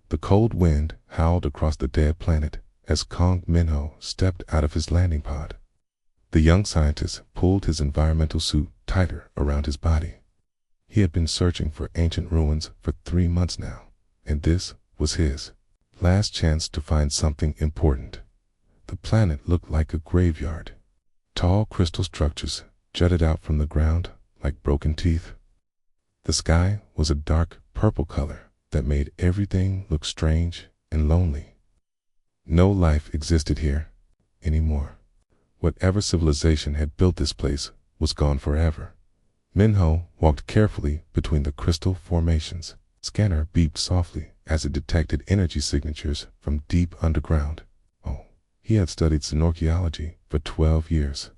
The cold wind howled across the dead planet as Kong Minho stepped out of his landing pod. The young scientist pulled his environmental suit tighter around his body. He had been searching for ancient ruins for 3 months now, and this was his last chance to find something important. The planet looked like a graveyard. Tall crystal structures jutted out from the ground like broken teeth. The sky was a dark purple color that made everything look strange and lonely. No life existed here anymore. Whatever civilization had built this place was gone forever. Minho walked carefully between the crystal formations. Scanner beeped softly as it detected energy signatures from deep underground. Oh, he had studied xenorchaeology for 12 years,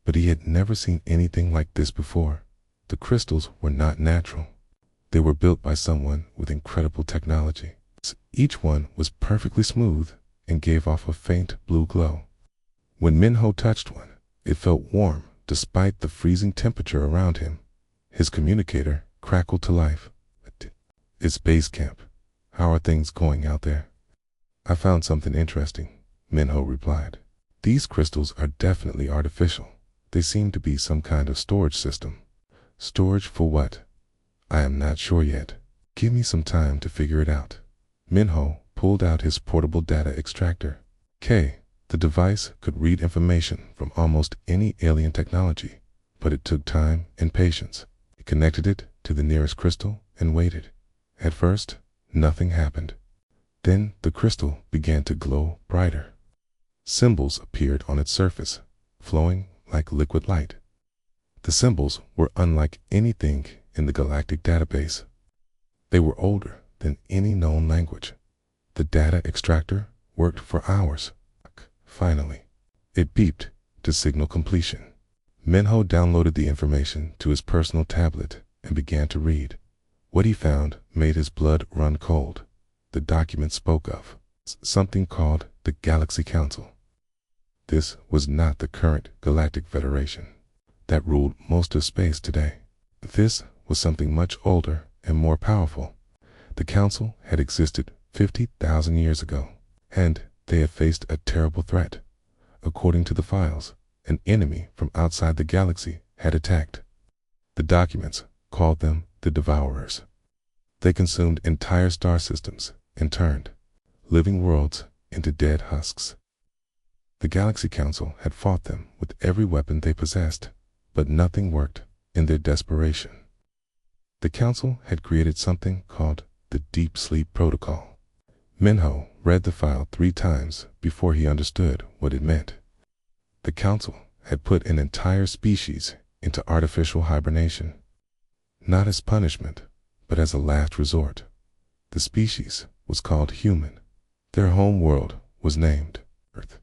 but he had never seen anything like this before. The crystals were not natural. They were built by someone with incredible technology. Each one was perfectly smooth and gave off a faint blue glow. When Minho touched one, it felt warm despite the freezing temperature around him. His communicator crackled to life. "It's base camp. How are things going out there?" "I found something interesting," Minho replied. "These crystals are definitely artificial. They seem to be some kind of storage system." "Storage for what?" "I am not sure yet. Give me some time to figure it out." Minho pulled out his portable data extractor. The device could read information from almost any alien technology, but it took time and patience. He connected it to the nearest crystal and waited. At first, nothing happened. Then the crystal began to glow brighter. Symbols appeared on its surface, flowing like liquid light. The symbols were unlike anything in the galactic database. They were older than any known language. The data extractor worked for hours. Finally, it beeped to signal completion. Minho downloaded the information to his personal tablet and began to read. What he found made his blood run cold. The document spoke of something called the Galaxy Council. This was not the current Galactic Federation that ruled most of space today. This was something much older and more powerful. The Council had existed 50,000 years ago, and they had faced a terrible threat. According to the files, an enemy from outside the galaxy had attacked. The documents called them the Devourers. They consumed entire star systems and turned living worlds into dead husks. The Galaxy Council had fought them with every weapon they possessed, but nothing worked in their desperation. The Council had created something called the Deep Sleep Protocol. Minho read the file 3 times before he understood what it meant. The Council had put an entire species into artificial hibernation, not as punishment, but as a last resort. The species was called human. Their home world was named Earth.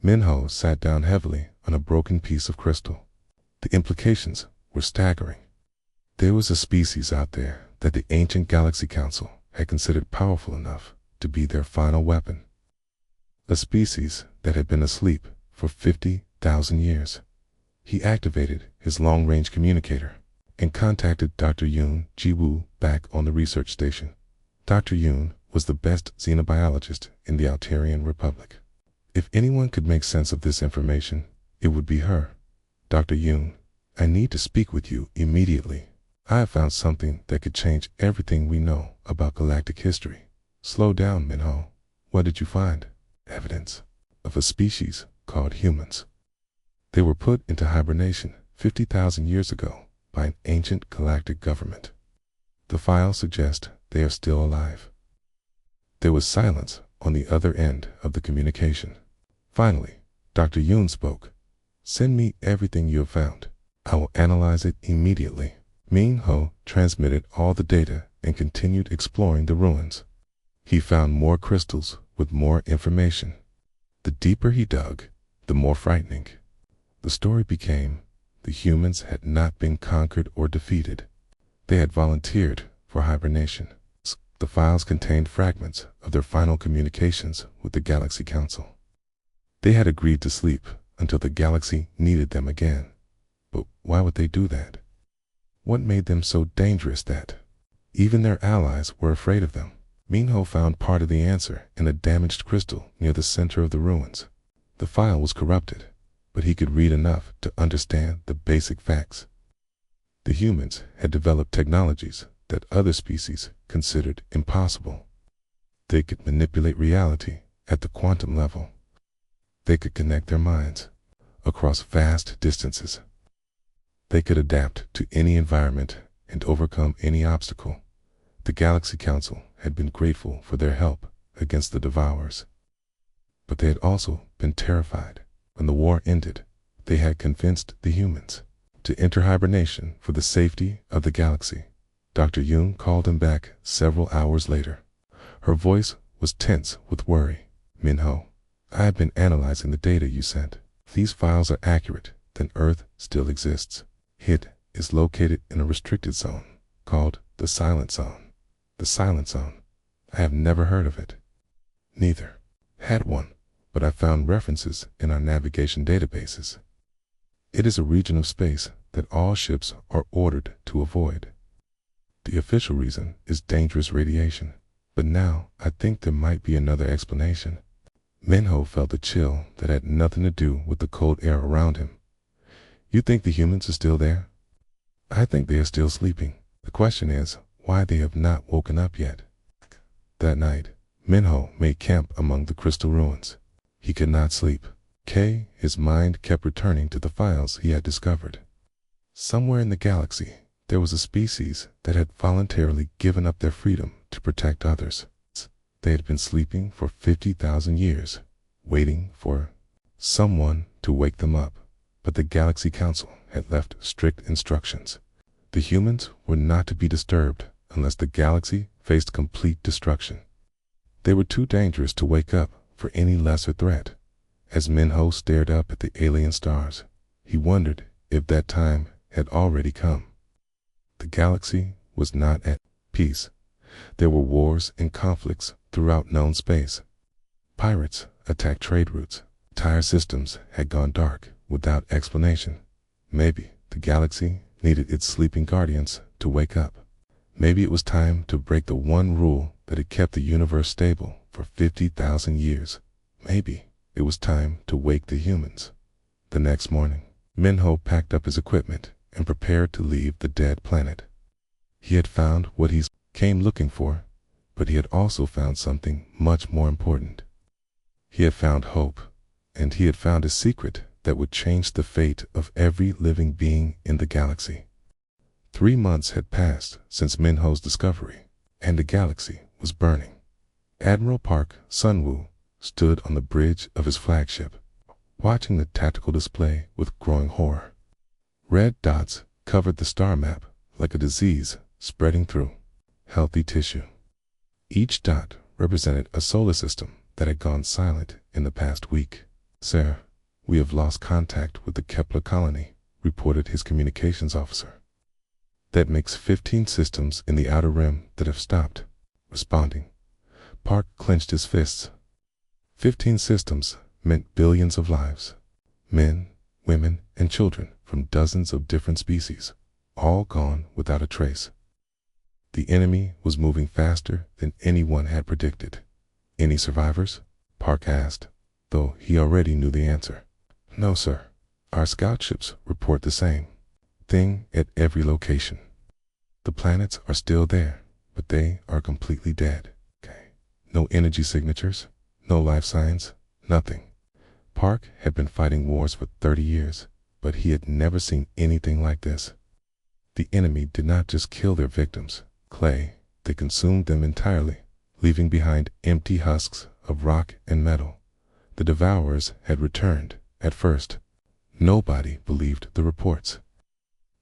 Minho sat down heavily on a broken piece of crystal. The implications were staggering. There was a species out there that the ancient Galaxy Council had considered powerful enough to be their final weapon. A species that had been asleep for 50,000 years. He activated his long-range communicator and contacted Dr. Yoon Ji-woo back on the research station. Dr. Yoon was the best xenobiologist in the Altarian Republic. If anyone could make sense of this information, it would be her. "Dr. Yoon, I need to speak with you immediately. I have found something that could change everything we know about galactic history." "Slow down, Minho. What did you find?" "Evidence of a species called humans. They were put into hibernation 50,000 years ago by an ancient galactic government. The files suggest they are still alive." There was silence on the other end of the communication. Finally, Dr. Yoon spoke. "Send me everything you have found. I will analyze it immediately." Minho transmitted all the data and continued exploring the ruins. He found more crystals with more information. The deeper he dug, the more frightening. The story became the humans had not been conquered or defeated. They had volunteered for hibernation. The files contained fragments of their final communications with the Galaxy Council. They had agreed to sleep until the galaxy needed them again. But why would they do that? What made them so dangerous that even their allies were afraid of them? Minho found part of the answer in a damaged crystal near the center of the ruins. The file was corrupted, but he could read enough to understand the basic facts. The humans had developed technologies that other species considered impossible. They could manipulate reality at the quantum level. They could connect their minds across vast distances. They could adapt to any environment and overcome any obstacle. The Galaxy Council had been grateful for their help against the Devourers. But they had also been terrified. When the war ended, they had convinced the humans to enter hibernation for the safety of the galaxy. Dr. Yoon called him back several hours later. Her voice was tense with worry. Minho, I have been analyzing the data you sent. If these files are accurate, then Earth still exists. It is located in a restricted zone called the Silent Zone. The Silent Zone. I have never heard of it. Neither had one, but I found references in our navigation databases. It is a region of space that all ships are ordered to avoid. The official reason is dangerous radiation, but now I think there might be another explanation. Minho felt a chill that had nothing to do with the cold air around him. You think the humans are still there? I think they are still sleeping. The question is why they have not woken up yet. That night, Minho made camp among the crystal ruins. He could not sleep. His mind kept returning to the files he had discovered. Somewhere in the galaxy, there was a species that had voluntarily given up their freedom to protect others. They had been sleeping for 50,000 years, waiting for someone to wake them up. But the Galaxy Council had left strict instructions. The humans were not to be disturbed unless the galaxy faced complete destruction. They were too dangerous to wake up for any lesser threat. As Minho stared up at the alien stars, he wondered if that time had already come. The galaxy was not at peace. There were wars and conflicts throughout known space. Pirates attacked trade routes. Entire systems had gone dark without explanation. Maybe the galaxy needed its sleeping guardians to wake up. Maybe it was time to break the one rule that had kept the universe stable for 50,000 years. Maybe it was time to wake the humans. The next morning, Minho packed up his equipment and prepared to leave the dead planet. He had found what he came looking for, but he had also found something much more important. He had found hope, and he had found a secret that would change the fate of every living being in the galaxy. 3 months had passed since Minho's discovery, and the galaxy was burning. Admiral Park Sunwoo stood on the bridge of his flagship, watching the tactical display with growing horror. Red dots covered the star map like a disease spreading through healthy tissue. Each dot represented a solar system that had gone silent in the past week. Sir, we have lost contact with the Kepler colony, reported his communications officer. That makes 15 systems in the outer rim that have stopped responding. Park clenched his fists. 15 systems meant billions of lives. Men, women, and children from dozens of different species, all gone without a trace. The enemy was moving faster than anyone had predicted. Any survivors? Park asked, though he already knew the answer. No, sir. Our scout ships report the same thing at every location. The planets are still there, but they are completely dead. No energy signatures, no life signs, nothing. Park had been fighting wars for 30 years, but he had never seen anything like this. The enemy did not just kill their victims, Clay, they consumed them entirely, leaving behind empty husks of rock and metal. The Devourers had returned. At first, nobody believed the reports.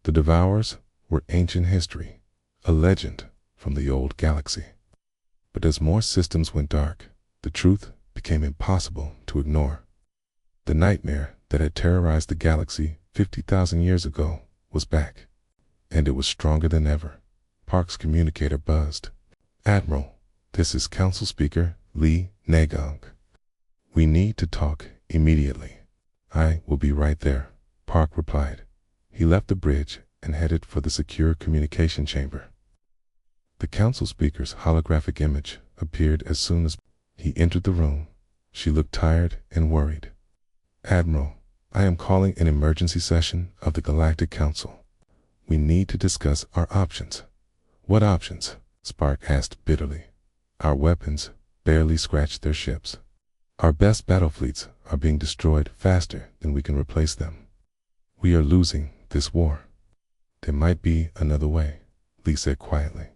The Devourers were ancient history, a legend from the old galaxy. But as more systems went dark, the truth became impossible to ignore. The nightmare that had terrorized the galaxy 50,000 years ago was back, and it was stronger than ever. Park's communicator buzzed. Admiral, this is Council Speaker Lee Nagong. We need to talk immediately. I will be right there, Park replied. He left the bridge and headed for the secure communication chamber. The council speaker's holographic image appeared as soon as he entered the room. She looked tired and worried. "Admiral, I am calling an emergency session of the Galactic Council. We need to discuss our options." "What options?" Spark asked bitterly. "Our weapons barely scratched their ships. Our best battle fleets are being destroyed faster than we can replace them. We are losing this war." "There might be another way," Lee said quietly.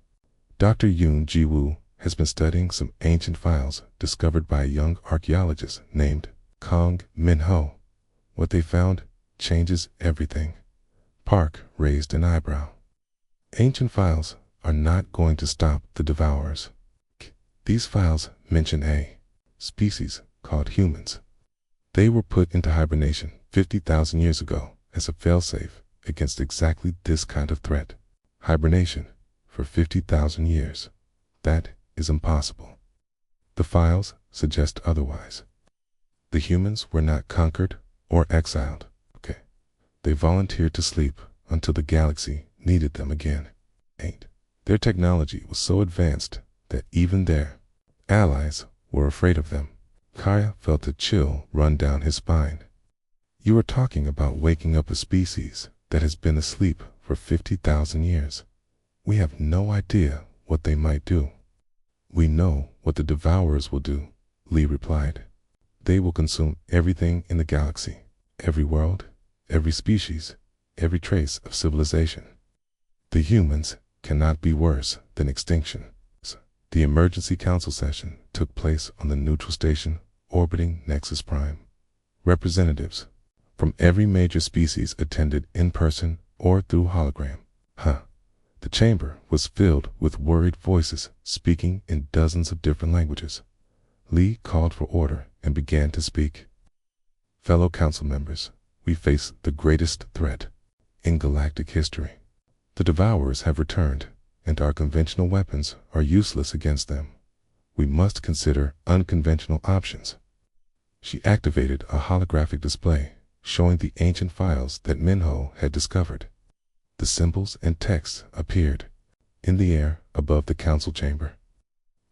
"Dr. Yoon Ji-woo has been studying some ancient files discovered by a young archaeologist named Kong Min-ho. What they found changes everything." Park raised an eyebrow. "Ancient files are not going to stop the Devourers. These files mention a species called humans. They were put into hibernation 50,000 years ago as a failsafe against exactly this kind of threat. Hibernation for 50,000 years. That is impossible. The files suggest otherwise. The humans were not conquered or exiled. Okay. They volunteered to sleep until the galaxy needed them again. Their technology was so advanced that even their allies were afraid of them." Kaya felt a chill run down his spine. "You are talking about waking up a species that has been asleep for 50,000 years. We have no idea what they might do." "We know what the Devourers will do," Lee replied. "They will consume everything in the galaxy, every world, every species, every trace of civilization. The humans cannot be worse than extinction." The emergency council session took place on the neutral station orbiting Nexus Prime. Representatives from every major species attended in person or through hologram. The chamber was filled with worried voices speaking in dozens of different languages. Lee called for order and began to speak. "Fellow council members, we face the greatest threat in galactic history. The Devourers have returned, and our conventional weapons are useless against them. We must consider unconventional options." She activated a holographic display showing the ancient files that Minho had discovered. The symbols and texts appeared in the air above the council chamber.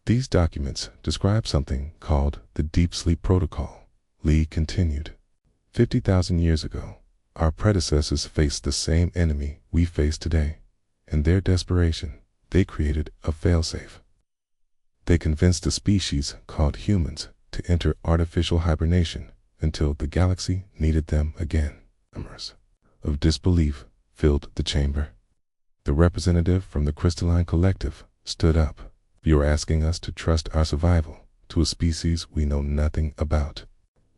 "These documents describe something called the Deep Sleep Protocol," Lee continued. 50,000 years ago, our predecessors faced the same enemy we face today. In their desperation, they created a failsafe. They convinced a species called humans to enter artificial hibernation until the galaxy needed them again. Murmurs of disbelief filled the chamber. The representative from the Crystalline Collective stood up. "You are asking us to trust our survival to a species we know nothing about.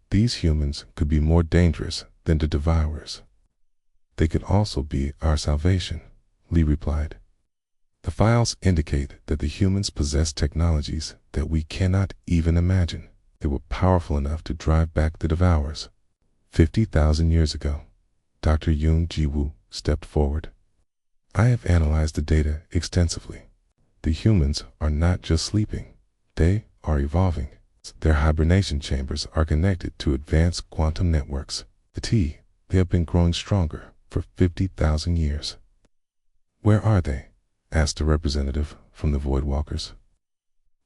These humans could be more dangerous than the Devourers." "They could also be our salvation," Lee replied. "The files indicate that the humans possess technologies that we cannot even imagine. They were powerful enough to drive back the Devourers." 50,000 years ago, Dr. Yoon Ji-woo stepped forward. "I have analyzed the data extensively. The humans are not just sleeping, they are evolving. Their hibernation chambers are connected to advanced quantum networks. They have been growing stronger for 50,000 years." "Where are they?" asked a representative from the Voidwalkers.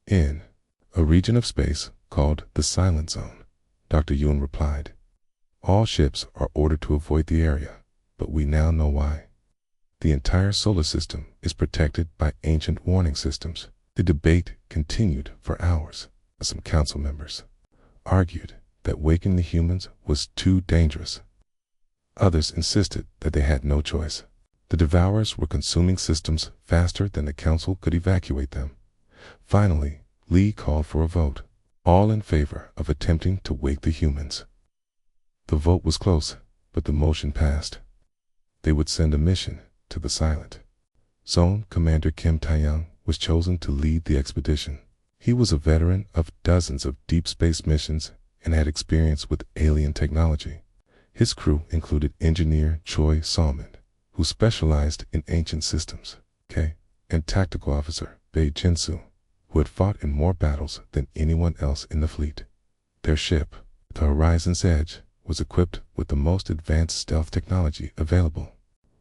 "In a region of space called the Silent Zone," Dr. Yoon replied. "All ships are ordered to avoid the area, but we now know why. The entire solar system is protected by ancient warning systems." The debate continued for hours. Some council members argued that waking the humans was too dangerous. Others insisted that they had no choice. The Devourers were consuming systems faster than the council could evacuate them. Finally, Lee called for a vote, all in favor of attempting to wake the humans. The vote was close, but the motion passed. They would send a mission to the Silent Zone. Commander Kim Tae-young was chosen to lead the expedition. He was a veteran of dozens of deep space missions and had experience with alien technology. His crew included engineer Choi Salmon, who specialized in ancient systems, and tactical officer Bae Jinsu, who had fought in more battles than anyone else in the fleet. Their ship, the Horizon's Edge, was equipped with the most advanced stealth technology available.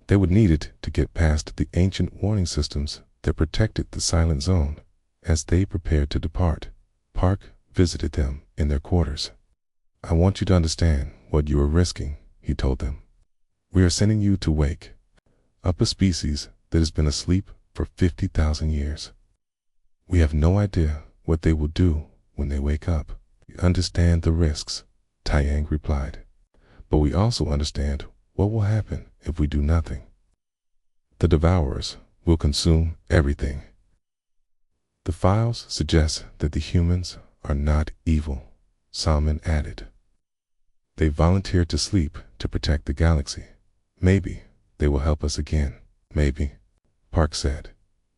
They would need it to get past the ancient warning systems that protected the Silent Zone As they prepared to depart, Park visited them in their quarters. "I want you to understand what you are risking," he told them. "We are sending you to wake up a species that has been asleep for 50,000 years. We have no idea what they will do when they wake up." "We understand the risks," Taiyang replied, "but we also understand what will happen if we do nothing. The devourers will consume everything." "The files suggest that the humans are not evil," Salman added. "They volunteered to sleep to protect the galaxy. Maybe they will help us again." "Maybe," Park said.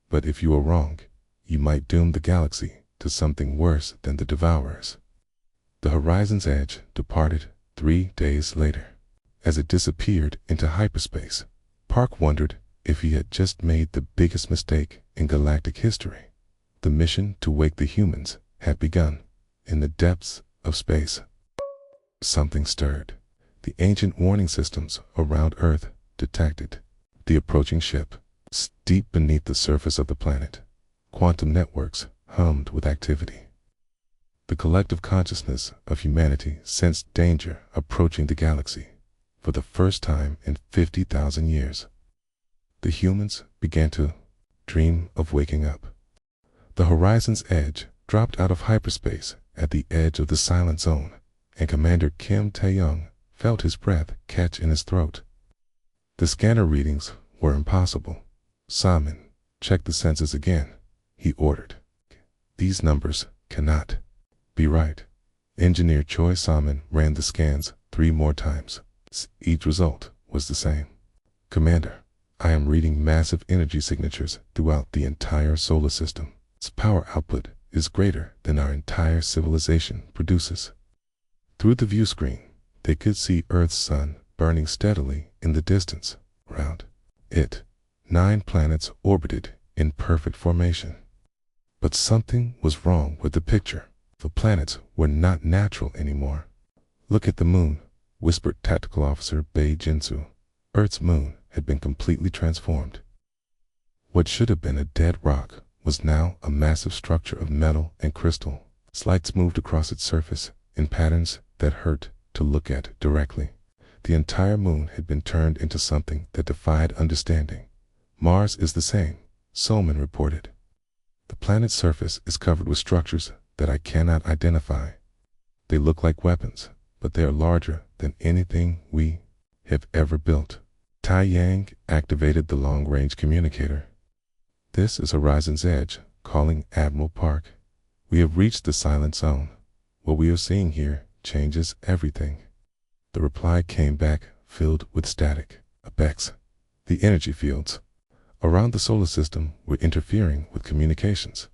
"But if you are wrong, you might doom the galaxy to something worse than the devourers." The Horizon's Edge departed 3 days later. As it disappeared into hyperspace, Park wondered if he had just made the biggest mistake in galactic history. The mission to wake the humans had begun. In the depths of space, something stirred. The ancient warning systems around Earth detected the approaching ship. Deep beneath the surface of the planet, quantum networks hummed with activity. The collective consciousness of humanity sensed danger approaching the galaxy. For the first time in 50,000 years, the humans began to dream of waking up. The Horizon's Edge dropped out of hyperspace at the edge of the silent zone, and Commander Kim Tae-young felt his breath catch in his throat. The scanner readings were impossible. "Simon, check the sensors again," he ordered. "These numbers cannot be right." Engineer Choi Simon ran the scans 3 more times. Each result was the same. "Commander, I am reading massive energy signatures throughout the entire solar system. Its power output is greater than our entire civilization produces." Through the view screen, they could see Earth's sun burning steadily in the distance. Around it, 9 planets orbited in perfect formation. But something was wrong with the picture. The planets were not natural anymore. "Look at the moon," whispered Tactical Officer Bei Jinsu. Earth's moon had been completely transformed. What should have been a dead rock was now a massive structure of metal and crystal. Lights moved across its surface in patterns that hurt to look at directly. The entire moon had been turned into something that defied understanding. "Mars is the same," Solman reported. "The planet's surface is covered with structures that I cannot identify. They look like weapons, but they are larger than anything we have ever built." Taiyang activated the long-range communicator. "This is Horizon's Edge, calling Admiral Park. We have reached the silent zone. What we are seeing here changes everything." The reply came back filled with static. "Apex, the energy fields around the solar system were interfering with communications.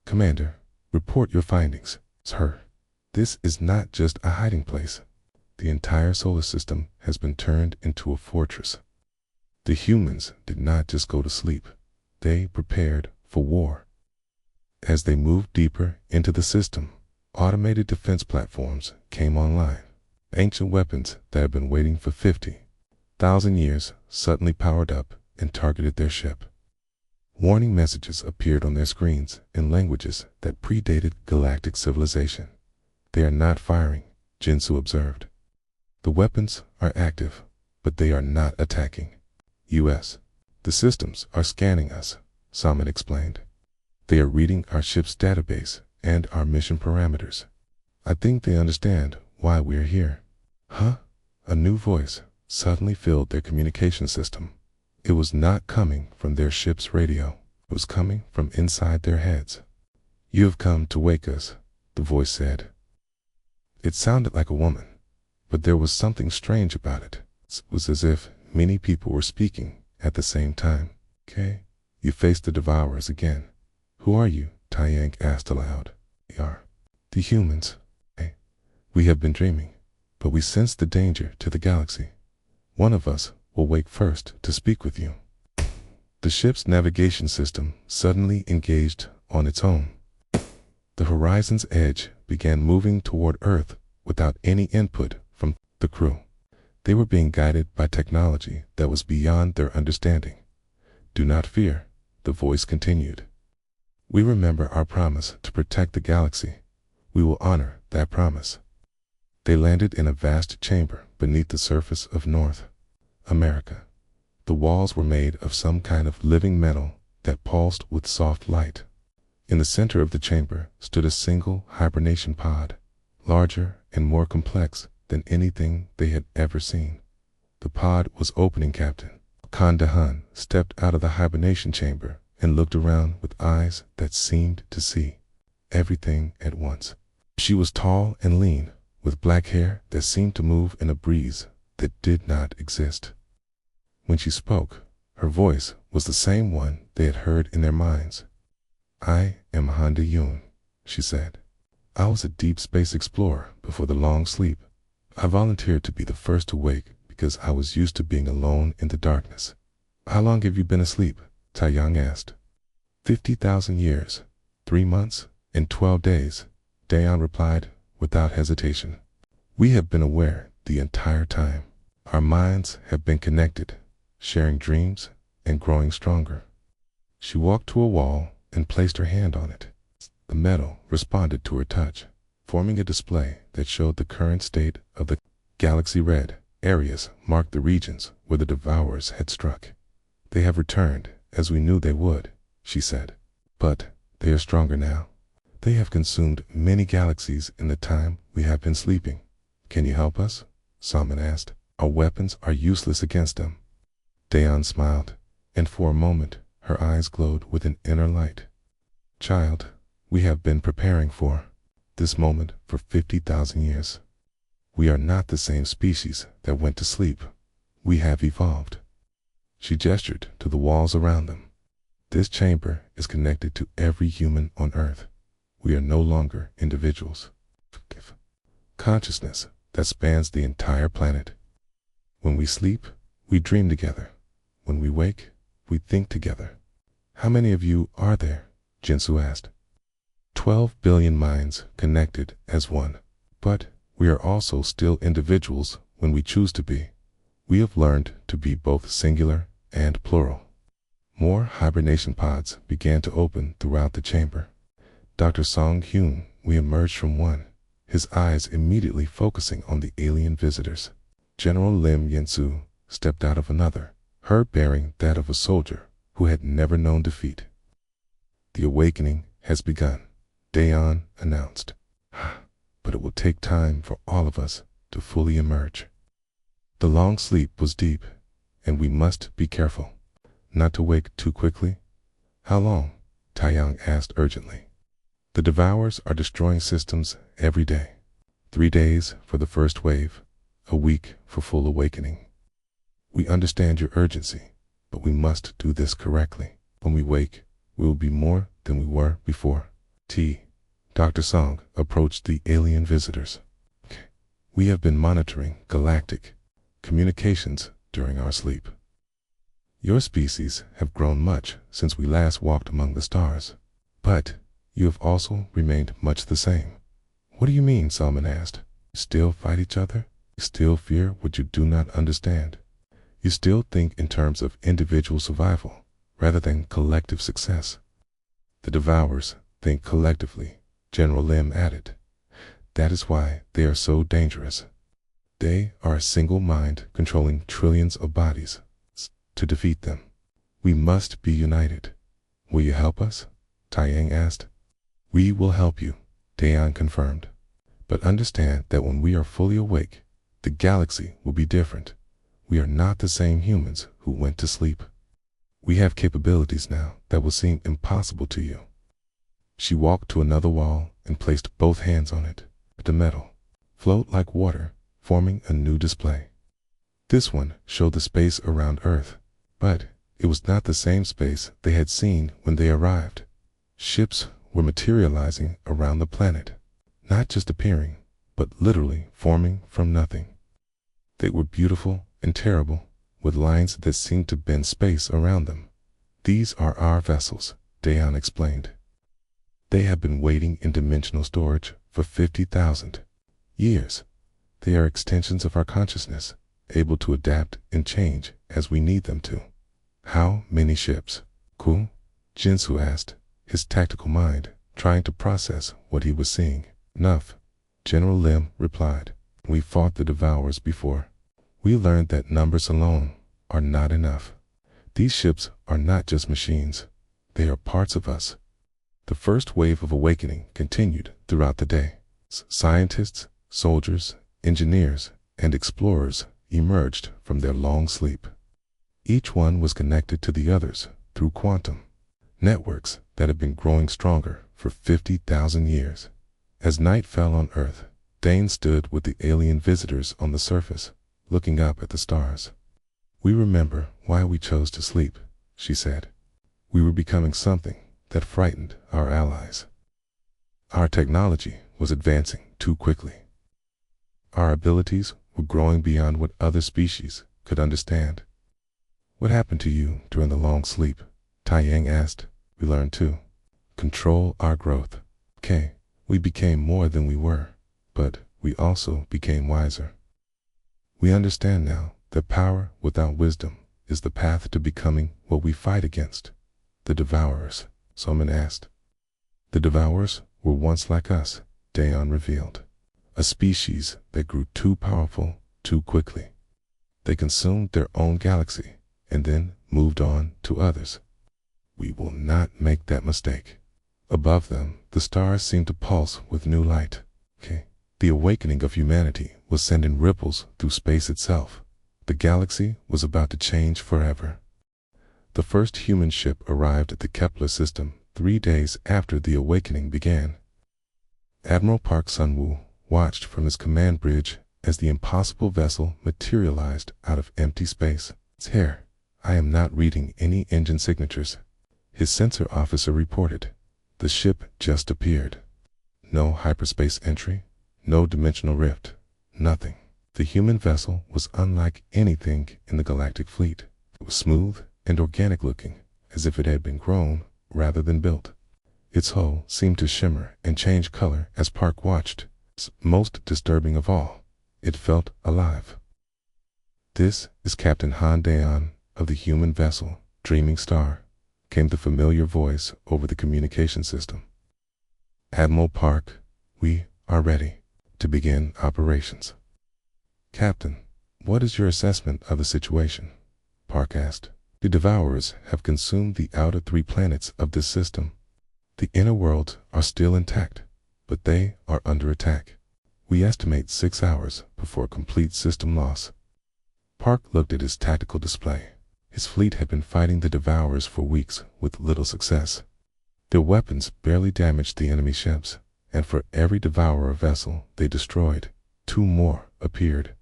Commander, report your findings." "Sir, this is not just a hiding place. The entire solar system has been turned into a fortress." The humans did not just go to sleep. They prepared for war. As they moved deeper into the system, automated defense platforms came online. Ancient weapons that had been waiting for 50,000 years suddenly powered up and targeted their ship. Warning messages appeared on their screens in languages that predated galactic civilization. "They are not firing," Jinsu observed. "The weapons are active, but they are not attacking." "US, the systems are scanning us," Salman explained. "They are reading our ship's database and our mission parameters. I think they understand why we are here." "Huh?" A new voice suddenly filled their communication system. It was not coming from their ship's radio. It was coming from inside their heads. "You have come to wake us," the voice said. It sounded like a woman, but there was something strange about it. It was as if many people were speaking at the same time. "Okay, you face the devourers again." "Who are you?" Taiyang asked aloud. "We are the humans. Hey, we have been dreaming, but we sense the danger to the galaxy. One of us will wake first to speak with you." The ship's navigation system suddenly engaged on its own. The Horizon's Edge began moving toward Earth without any input from the crew. They were being guided by technology that was beyond their understanding. "Do not fear," the voice continued. We remember our promise to protect the galaxy. We will honor that promise. They landed in a vast chamber beneath the surface of North America. The walls were made of some kind of living metal that pulsed with soft light. In the center of the chamber stood a single hibernation pod, larger and more complex than anything they had ever seen. The pod was opening. Captain Kondahan stepped out of the hibernation chamber and looked around with eyes that seemed to see everything at once. She was tall and lean, with black hair that seemed to move in a breeze that did not exist. When she spoke, her voice was the same one they had heard in their minds. "I am Honda Yoon," she said. "I was a deep space explorer before the long sleep. I volunteered to be the first to wake because I was used to being alone in the darkness." "How long have you been asleep?" Taeyang asked. 50,000 years, 3 months, and 12 days, Daeon replied without hesitation. "We have been aware the entire time. Our minds have been connected, sharing dreams and growing stronger." She walked to a wall and placed her hand on it. The metal responded to her touch, forming a display that showed the current state of the galaxy. Red areas marked the regions where the Devourers had struck. "They have returned, as we knew they would," she said. "But they are stronger now. They have consumed many galaxies in the time we have been sleeping. Can you help us?" Salmon asked. "Our weapons are useless against them." Daeon smiled, and for a moment her eyes glowed with an inner light. "Child, we have been preparing for this moment for 50,000 years. We are not the same species that went to sleep. We have evolved." She gestured to the walls around them. "This chamber is connected to every human on Earth. We are no longer individuals. Consciousness that spans the entire planet. When we sleep, we dream together. When we wake, we think together." "How many of you are there?" Jinsu asked. 12 billion minds connected as one. But we are also still individuals when we choose to be. We have learned to be both singular and plural." More hibernation pods began to open throughout the chamber. Dr. Song Hyun emerged from one, his eyes immediately focusing on the alien visitors. General Lim Yensu stepped out of another, her bearing that of a soldier who had never known defeat. "The awakening has begun," Daeon announced. "But it will take time for all of us to fully emerge." The long sleep was deep, and we must be careful not to wake too quickly. "How long?" Taeyang asked urgently. "The Devourers are destroying systems every day. 3 days for the first wave, a week for full awakening. We understand your urgency, but we must do this correctly. When we wake, we will be more than we were before." Dr. Song approached the alien visitors. "We have been monitoring galactic communications during our sleep. Your species have grown much since we last walked among the stars, but you have also remained much the same." "What do you mean?" Salmon asked. "You still fight each other? You still fear what you do not understand? You still think in terms of individual survival rather than collective success?" "The Devourers think collectively," General Lim added. "That is why they are so dangerous. They are a single mind controlling trillions of bodies. To defeat them, we must be united. Will you help us?" Taeyang asked. "We will help you," Daeon confirmed. "But understand that when we are fully awake, the galaxy will be different. We are not the same humans who went to sleep. We have capabilities now that will seem impossible to you." She walked to another wall and placed both hands on it. The metal flowed like water, forming a new display. This one showed the space around Earth, but it was not the same space they had seen when they arrived. Ships were materializing around the planet, not just appearing, but literally forming from nothing. They were beautiful and terrible, with lines that seemed to bend space around them. "These are our vessels," Daeon explained. "They have been waiting in dimensional storage for 50,000 years. They are extensions of our consciousness, able to adapt and change as we need them to." "How many ships?" Jinsu asked. his tactical mind trying to process what he was seeing. "Enough," General Lim replied. "We fought the Devourers before. We learned that numbers alone are not enough. These ships are not just machines. They are parts of us." The first wave of awakening continued throughout the day. Scientists, soldiers, engineers, and explorers emerged from their long sleep. Each one was connected to the others through quantum networks that had been growing stronger for 50,000 years. As night fell on Earth, Dane stood with the alien visitors on the surface, looking up at the stars. "We remember why we chose to sleep," she said. "We were becoming something that frightened our allies. Our technology was advancing too quickly. Our abilities were growing beyond what other species could understand." "What happened to you during the long sleep?" Taiyang asked. "We learned to control our growth. Okay, we became more than we were, but we also became wiser. We understand now that power without wisdom is the path to becoming what we fight against." "The Devourers?" Someone asked. "The Devourers were once like us," Dayon revealed. "A species that grew too powerful too quickly. They consumed their own galaxy and then moved on to others. We will not make that mistake." Above them, the stars seemed to pulse with new light. The awakening of humanity was sending ripples through space itself. The galaxy was about to change forever. The first human ship arrived at the Kepler system 3 days after the awakening began. Admiral Park Sun-woo watched from his command bridge as the impossible vessel materialized out of empty space. "It's here. I am not reading any engine signatures," his sensor officer reported. "The ship just appeared. No hyperspace entry, no dimensional rift, nothing." The human vessel was unlike anything in the galactic fleet. It was smooth and organic looking, as if it had been grown rather than built. Its hull seemed to shimmer and change color as Park watched. Most disturbing of all, it felt alive. "This is Captain Han Dayon of the human vessel, Dreaming Star," came the familiar voice over the communication system. "Admiral Park, we are ready to begin operations." "Captain, what is your assessment of the situation?" Park asked. "The Devourers have consumed the outer 3 planets of this system. The inner worlds are still intact, but they are under attack. We estimate 6 hours before complete system loss." Park looked at his tactical display. His fleet had been fighting the Devourers for weeks with little success. Their weapons barely damaged the enemy ships, and for every Devourer vessel they destroyed, 2 more appeared.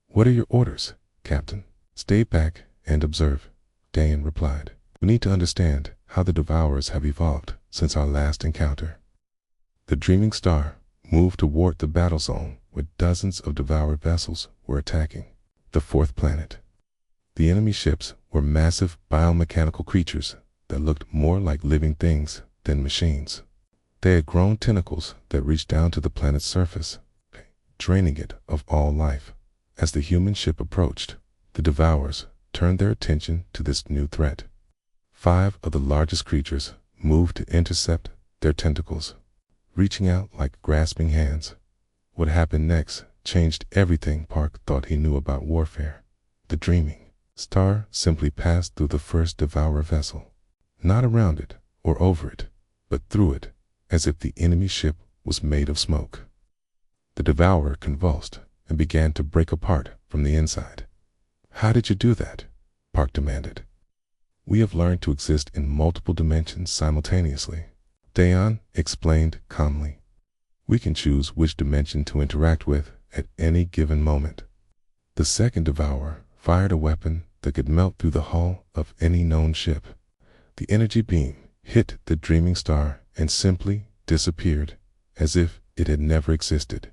"What are your orders, Captain?" "Stay back and observe," Dayan replied. "We need to understand how the Devourers have evolved since our last encounter." The Dreaming Star moved toward the battle zone where dozens of Devourer vessels were attacking. The 4th planet. The enemy ships were massive biomechanical creatures that looked more like living things than machines. They had grown tentacles that reached down to the planet's surface, draining it of all life. As the human ship approached, the Devourers turned their attention to this new threat. 5 of the largest creatures moved to intercept their tentacles, reaching out like grasping hands. What happened next changed everything Park thought he knew about warfare. The Dreaming Star simply passed through the first Devourer vessel, not around it or over it, but through it, as if the enemy ship was made of smoke. The Devourer convulsed and began to break apart from the inside. "How did you do that?" Park demanded. "We have learned to exist in multiple dimensions simultaneously," Dayan explained calmly. "We can choose which dimension to interact with at any given moment." The second Devourer fired a weapon that could melt through the hull of any known ship. The energy beam hit the Dreaming Star and simply disappeared, as if it had never existed.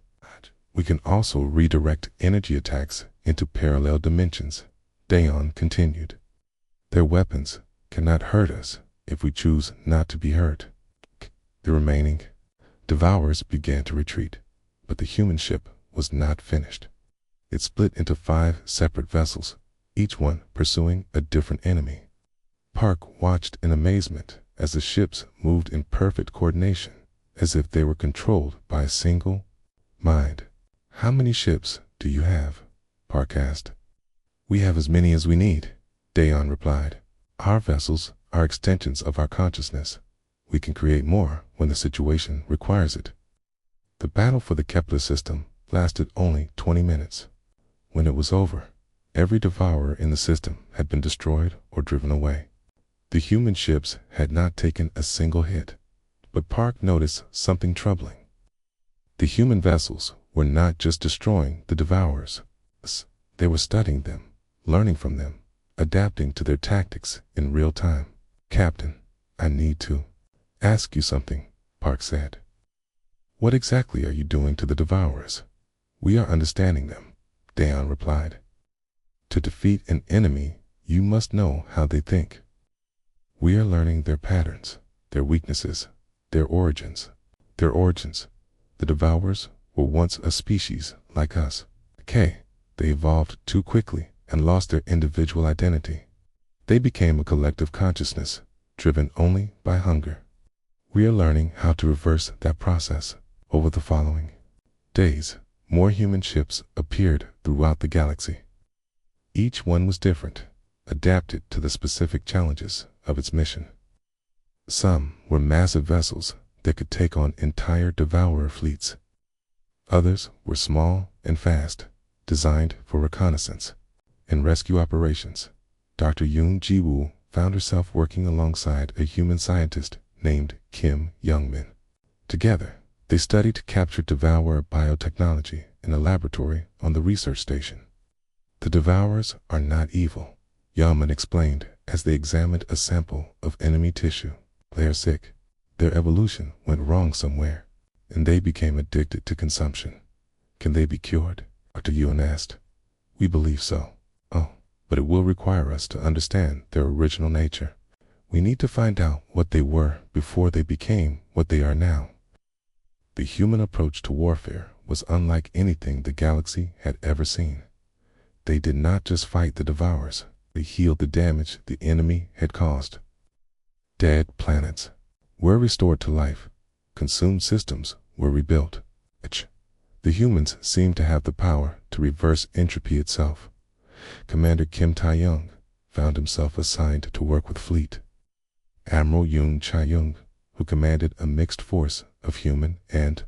"We can also redirect energy attacks into parallel dimensions," Dayon continued. "Their weapons cannot hurt us if we choose not to be hurt." The remaining Devourers began to retreat, but the human ship was not finished. It split into 5 separate vessels, each one pursuing a different enemy. Park watched in amazement as the ships moved in perfect coordination, as if they were controlled by a single mind. "How many ships do you have?" Park asked. "We have as many as we need," Dayon replied. "Our vessels are extensions of our consciousness. We can create more when the situation requires it." The battle for the Kepler system lasted only 20 minutes. When it was over, every devourer in the system had been destroyed or driven away. The human ships had not taken a single hit, but Park noticed something troubling. The human vessels were not just destroying the devourers. They were studying them, learning from them, adapting to their tactics in real time. "Captain, I need to ask you something," Park said. "What exactly are you doing to the devourers?" "We are understanding them," Dayon replied. "To defeat an enemy, you must know how they think. We are learning their patterns, their weaknesses, their origins. The devourers were once a species like us. They evolved too quickly and lost their individual identity. They became a collective consciousness, driven only by hunger. We are learning how to reverse that process." Over the following days, more human ships appeared throughout the galaxy. Each one was different, adapted to the specific challenges of its mission. Some were massive vessels that could take on entire devourer fleets. Others were small and fast, designed for reconnaissance and rescue operations. Dr. Yoon Ji-woo found herself working alongside a human scientist named Kim Young-min. Together, they studied to capture devourer biotechnology in a laboratory on the research station. "The devourers are not evil," Young-min explained as they examined a sample of enemy tissue. "They are sick. Their evolution went wrong somewhere, and they became addicted to consumption. Can they be cured?" Dr. Yoon asked. "We believe so. But it will require us to understand their original nature. We need to find out what they were before they became what they are now." The human approach to warfare was unlike anything the galaxy had ever seen. They did not just fight the devourers, they healed the damage the enemy had caused. Dead planets were restored to life. Consumed systems were rebuilt. The humans seemed to have the power to reverse entropy itself. Commander Kim Tae-young found himself assigned to work with Fleet Admiral Yoon Chae-young, who commanded a mixed force of human and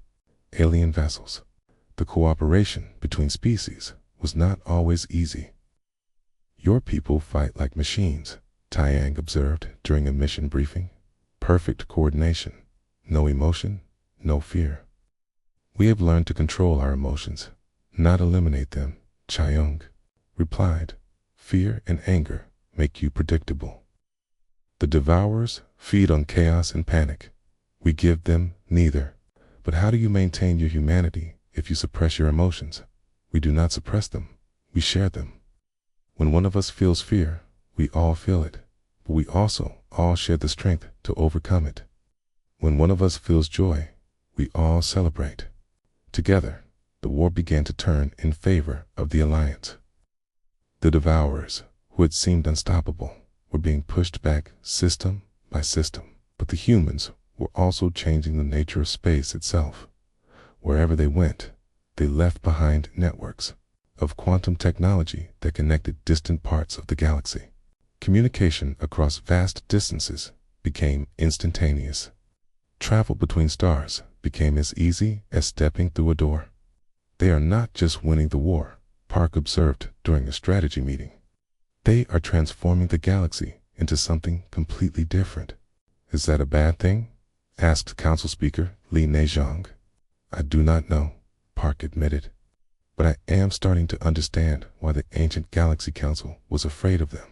alien vessels. The cooperation between species was not always easy. "Your people fight like machines," Tae-yang observed during a mission briefing. "Perfect coordination, no emotion, no fear." "We have learned to control our emotions, not eliminate them," Chae-young replied. "Fear and anger make you predictable. The devourers feed on chaos and panic. We give them neither. But how do you maintain your humanity if you suppress your emotions? We do not suppress them, we share them. When one of us feels fear, we all feel it, but we also all share the strength to overcome it. When one of us feels joy, we all celebrate. Together, the war began to turn in favor of the Alliance. The devourers, who had seemed unstoppable, were being pushed back system by system, but the humans were also changing the nature of space itself. Wherever they went, they left behind networks of quantum technology that connected distant parts of the galaxy. Communication across vast distances became instantaneous. Travel between stars became as easy as stepping through a door. "They are not just winning the war," Park observed during a strategy meeting. "They are transforming the galaxy into something completely different." "Is that a bad thing?" asked Council Speaker Lee Ne-jong. "I do not know," Park admitted, "but I am starting to understand why the ancient Galaxy Council was afraid of them.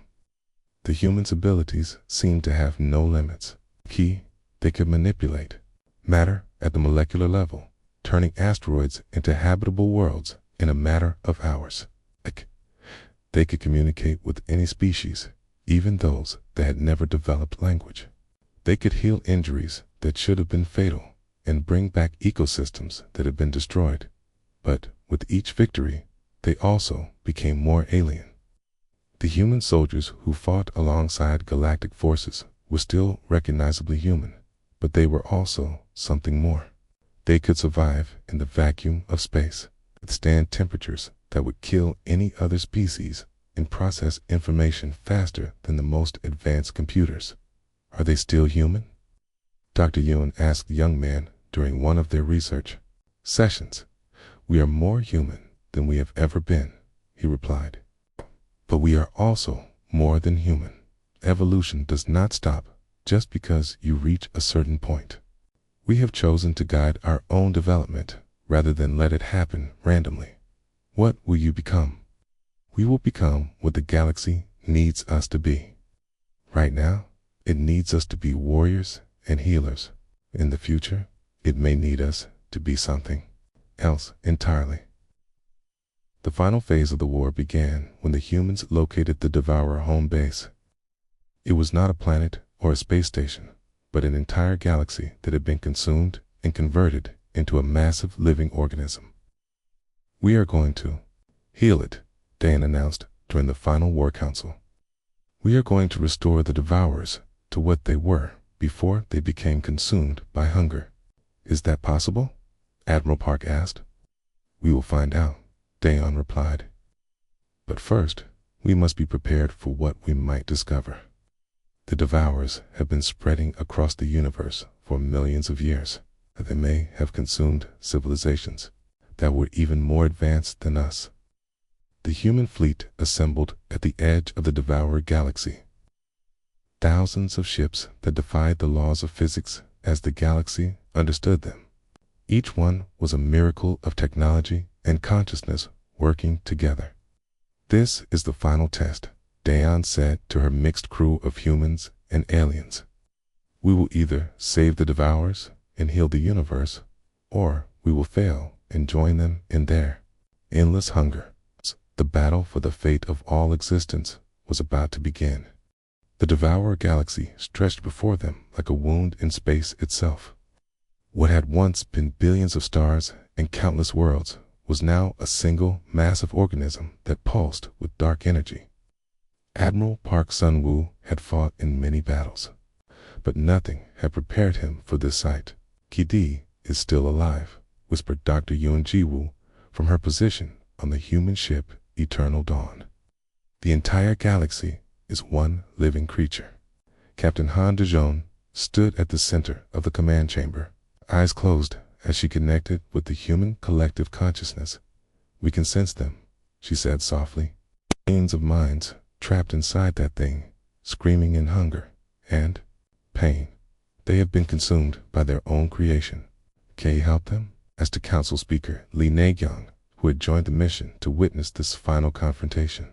The humans' abilities seemed to have no limits. They could manipulate matter at the molecular level, turning asteroids into habitable worlds in a matter of hours. They could communicate with any species, even those that had never developed language. They could heal injuries that should have been fatal and bring back ecosystems that had been destroyed. But with each victory, they also became more alien. The human soldiers who fought alongside galactic forces were still recognizably human, but they were also something more. They could survive in the vacuum of space, withstand temperatures that would kill any other species, and process information faster than the most advanced computers. Are they still human? Dr. Yun asked the young man during one of their research sessions. We are more human than we have ever been, he replied. But we are also more than human. Evolution does not stop just because you reach a certain point. We have chosen to guide our own development rather than let it happen randomly. What will you become? We will become what the galaxy needs us to be. Right now, it needs us to be warriors and healers. In the future, it may need us to be something else entirely. The final phase of the war began when the humans located the Devourer home base. It was not a planet or a space station, but an entire galaxy that had been consumed and converted into a massive living organism. We are going to heal it, Dan announced during the final war council. We are going to restore the Devourers to what they were before they became consumed by hunger. Is that possible? Admiral Park asked. We will find out, Dayon replied. But first, we must be prepared for what we might discover. The Devourers have been spreading across the universe for millions of years. They may have consumed civilizations that were even more advanced than us. The human fleet assembled at the edge of the Devourer galaxy. Thousands of ships that defied the laws of physics as the galaxy understood them. Each one was a miracle of technology and consciousness working together. This is the final test, Dayon said to her mixed crew of humans and aliens. We will either save the Devourers and heal the universe, or we will fail and join them in their endless hunger. The battle for the fate of all existence was about to begin. The Devourer galaxy stretched before them like a wound in space itself. What had once been billions of stars and countless worlds was now a single massive organism that pulsed with dark energy. Admiral Park Sun-woo had fought in many battles, but nothing had prepared him for this sight. Ki-di is still alive, whispered Dr. Yun Ji-woo from her position on the human ship Eternal Dawn. The entire galaxy is one living creature. Captain Han De-jeon stood at the center of the command chamber, eyes closed as she connected with the human collective consciousness. We can sense them, she said softly. Millions of minds trapped inside that thing, screaming in hunger and pain. They have been consumed by their own creation. Can you help them? Asked the council speaker Lee Na-gyong, who had joined the mission to witness this final confrontation.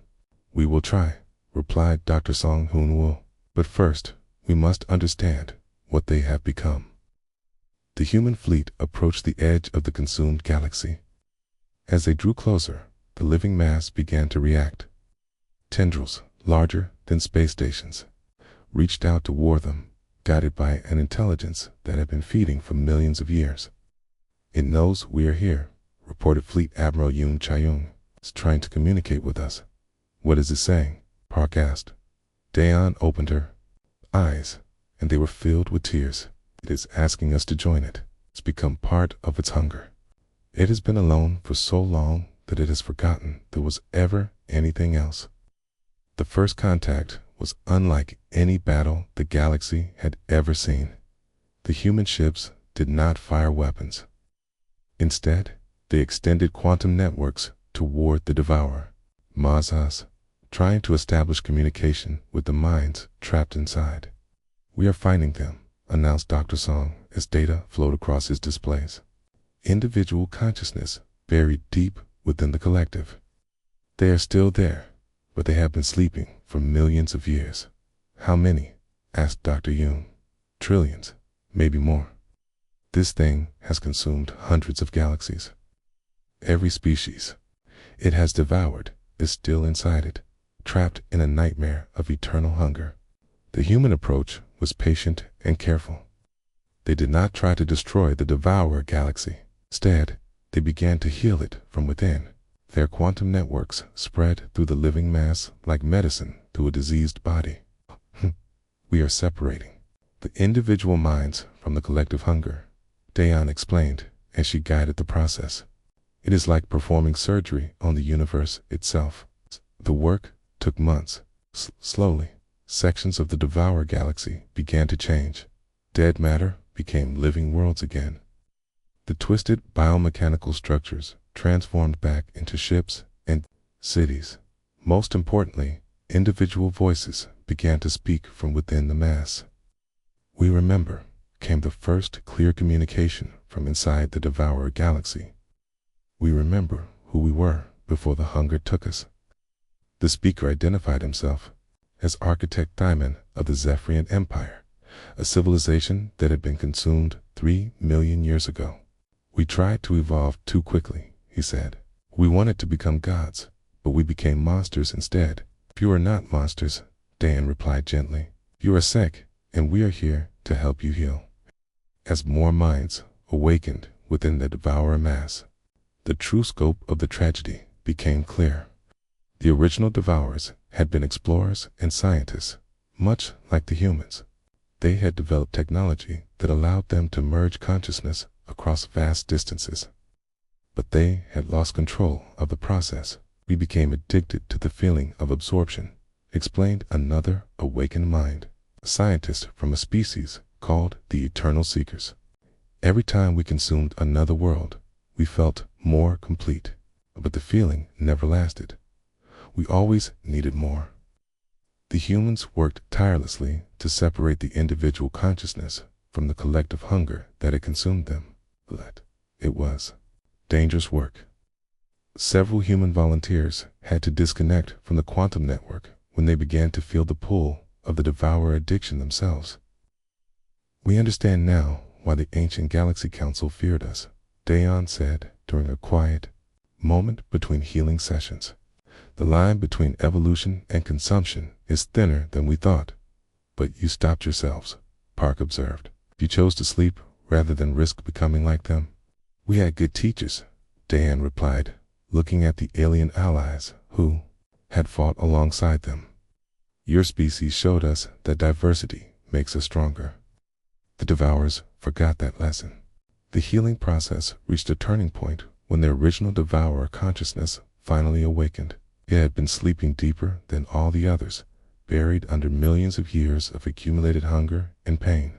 We will try, replied Dr. Song Hoon-woo. But first, we must understand what they have become. The human fleet approached the edge of the consumed galaxy. As they drew closer, the living mass began to react. Tendrils, larger than space stations, reached out toward them, guided by an intelligence that had been feeding for millions of years. It knows we are here, reported Fleet Admiral Yoon Chae-young. It's trying to communicate with us. What is it saying? Park asked. Dayon opened her eyes, and they were filled with tears. It is asking us to join it. It's become part of its hunger. It has been alone for so long that it has forgotten there was ever anything else. The first contact was unlike any battle the galaxy had ever seen. The human ships did not fire weapons. Instead, they extended quantum networks toward the Devourer, Mazas, trying to establish communication with the minds trapped inside. We are finding them, announced Dr. Song as data flowed across his displays. Individual consciousness buried deep within the collective. They are still there, but they have been sleeping for millions of years. How many? Asked Dr. Yoon. Trillions, maybe more. This thing has consumed hundreds of galaxies. Every species it has devoured is still inside it, trapped in a nightmare of eternal hunger. The human approach was patient and careful. They did not try to destroy the Devourer galaxy. Instead, they began to heal it from within. Their quantum networks spread through the living mass like medicine through a diseased body. We are separating the individual minds from the collective hunger, Dayan explained as she guided the process. It is like performing surgery on the universe itself. The work took months. Slowly, sections of the Devourer galaxy began to change. Dead matter became living worlds again. The twisted biomechanical structures transformed back into ships and cities. Most importantly, individual voices began to speak from within the mass. We remember, came the first clear communication from inside the Devourer galaxy. We remember who we were before the hunger took us. The speaker identified himself as Architect Diamond of the Zephyrian Empire, a civilization that had been consumed 3 million years ago. We tried to evolve too quickly, he said. We wanted to become gods, but we became monsters instead. You are not monsters, Dan replied gently. You are sick, and we are here to help you heal. As more minds awakened within the Devourer mass, the true scope of the tragedy became clear. The original Devourers had been explorers and scientists, much like the humans. They had developed technology that allowed them to merge consciousness across vast distances. But they had lost control of the process. We became addicted to the feeling of absorption, explained another awakened mind, a scientist from a species called the Eternal Seekers. Every time we consumed another world, we felt more complete, but the feeling never lasted. We always needed more. The humans worked tirelessly to separate the individual consciousness from the collective hunger that had consumed them. But it was dangerous work. Several human volunteers had to disconnect from the quantum network when they began to feel the pull of the Devourer addiction themselves. We understand now why the ancient Galaxy Council feared us, Dayan said during a quiet moment between healing sessions. The line between evolution and consumption is thinner than we thought. But you stopped yourselves, Park observed. You chose to sleep rather than risk becoming like them. We had good teachers, Dan replied, looking at the alien allies who had fought alongside them. Your species showed us that diversity makes us stronger. The Devourers forgot that lesson. The healing process reached a turning point when the original Devourer consciousness finally awakened. It had been sleeping deeper than all the others, buried under millions of years of accumulated hunger and pain.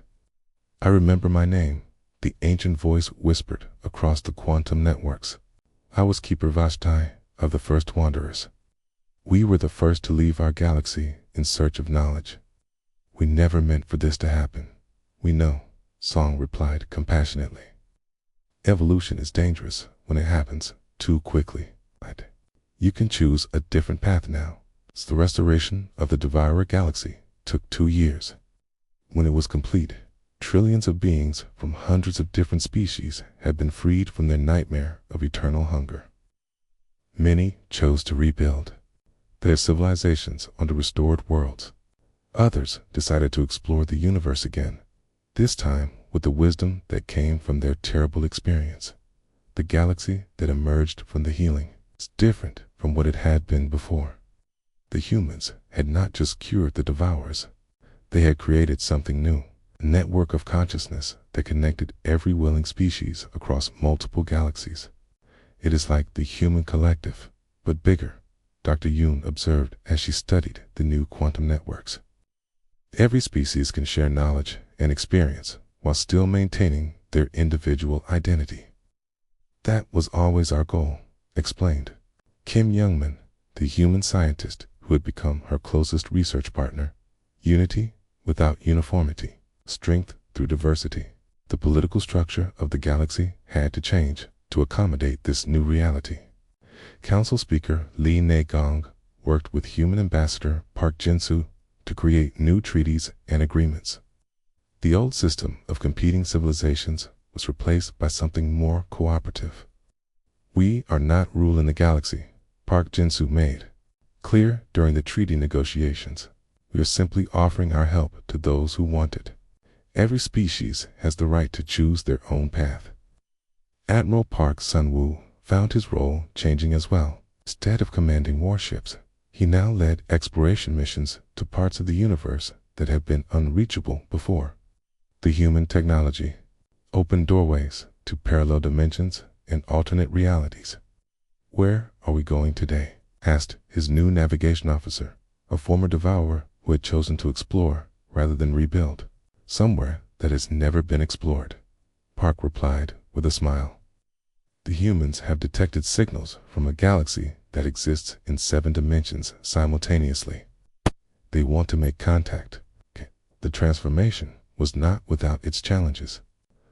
I remember my name, the ancient voice whispered across the quantum networks. I was Keeper Vashtai of the First Wanderers. We were the first to leave our galaxy in search of knowledge. We never meant for this to happen. We know, Song replied compassionately. Evolution is dangerous when it happens too quickly. You can choose a different path now. The restoration of the Devourer galaxy took 2 years. When it was complete, trillions of beings from hundreds of different species had been freed from their nightmare of eternal hunger. Many chose to rebuild their civilizations on the restored worlds. Others decided to explore the universe again, this time with the wisdom that came from their terrible experience. The galaxy that emerged from the healing is different from what it had been before. The humans had not just cured the Devourers, they had created something new, a network of consciousness that connected every willing species across multiple galaxies. It is like the human collective, but bigger, Dr. Yoon observed as she studied the new quantum networks. Every species can share knowledge and experience while still maintaining their individual identity. That was always our goal, explained Kim Youngman, the human scientist who had become her closest research partner. Unity without uniformity, strength through diversity. The political structure of the galaxy had to change to accommodate this new reality. Council Speaker Lee Na-gong worked with Human Ambassador Park Jin-soo to create new treaties and agreements. The old system of competing civilizations was replaced by something more cooperative. We are not ruling the galaxy, Park Jin-soo made clear during the treaty negotiations. We are simply offering our help to those who want it. Every species has the right to choose their own path. Admiral Park Sun-woo found his role changing as well. Instead of commanding warships, he now led exploration missions to parts of the universe that have been unreachable before. The human technology opened doorways to parallel dimensions and alternate realities. "Where are we going today?" asked his new navigation officer, a former devourer who had chosen to explore rather than rebuild. "Somewhere that has never been explored," Park replied with a smile. "The humans have detected signals from a galaxy that exists in 7 dimensions simultaneously. They want to make contact." The transformation was not without its challenges.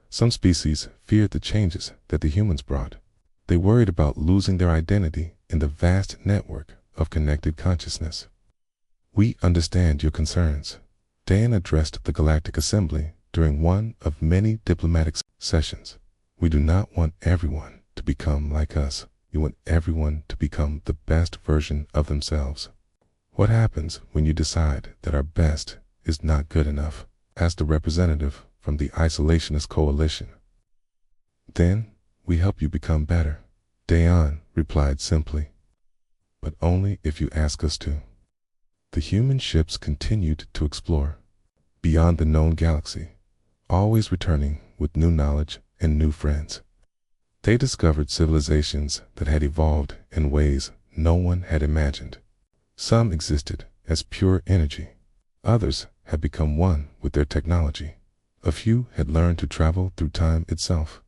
Some species feared the changes that the humans brought. They worried about losing their identity in the vast network of connected consciousness. "We understand your concerns," Dan addressed the Galactic Assembly during one of many diplomatic sessions. "We do not want everyone to become like us. We want everyone to become the best version of themselves." "What happens when you decide that our best is not good enough?" asked a representative from the Isolationist Coalition. "Then we help you become better," Dayan replied simply. "But only if you ask us to." The human ships continued to explore beyond the known galaxy, always returning with new knowledge and new friends. They discovered civilizations that had evolved in ways no one had imagined. Some existed as pure energy. Others had become one with their technology. A few had learned to travel through time itself.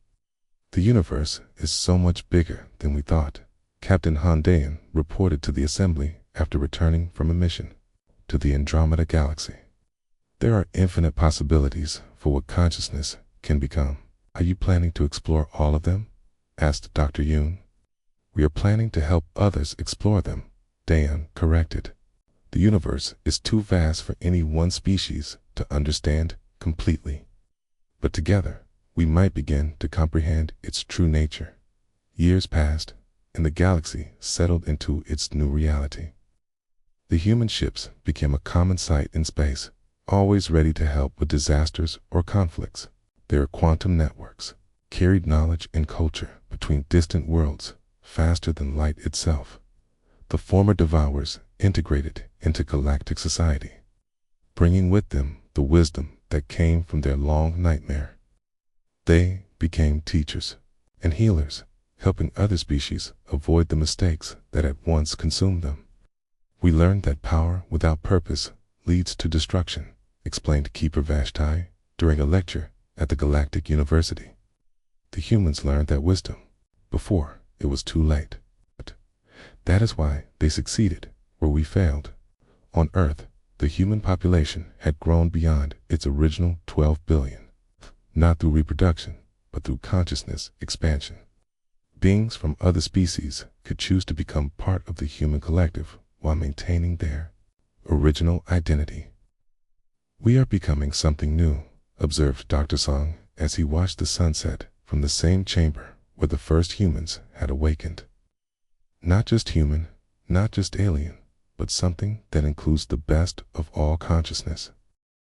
"The universe is so much bigger than we thought," Captain Hondayan reported to the Assembly after returning from a mission to the Andromeda Galaxy. "There are infinite possibilities for what consciousness can become." "Are you planning to explore all of them?" asked Dr. Yoon. "We are planning to help others explore them," Dan corrected. "The universe is too vast for any one species to understand completely. But together, we might begin to comprehend its true nature." Years passed, and the galaxy settled into its new reality. The human ships became a common sight in space, always ready to help with disasters or conflicts. Their quantum networks carried knowledge and culture between distant worlds faster than light itself. The former devourers integrated into galactic society, bringing with them the wisdom that came from their long nightmare. They became teachers and healers, helping other species avoid the mistakes that had once consumed them. "We learned that power without purpose leads to destruction," explained Keeper Vashti during a lecture at the Galactic University. "The humans learned that wisdom before it was too late. That is why they succeeded where we failed." On Earth, the human population had grown beyond its original 12 billion, not through reproduction, but through consciousness expansion. Beings from other species could choose to become part of the human collective while maintaining their original identity. "We are becoming something new," observed Dr. Song as he watched the sunset from the same chamber where the first humans had awakened. "Not just human, not just alien, but something that includes the best of all consciousness."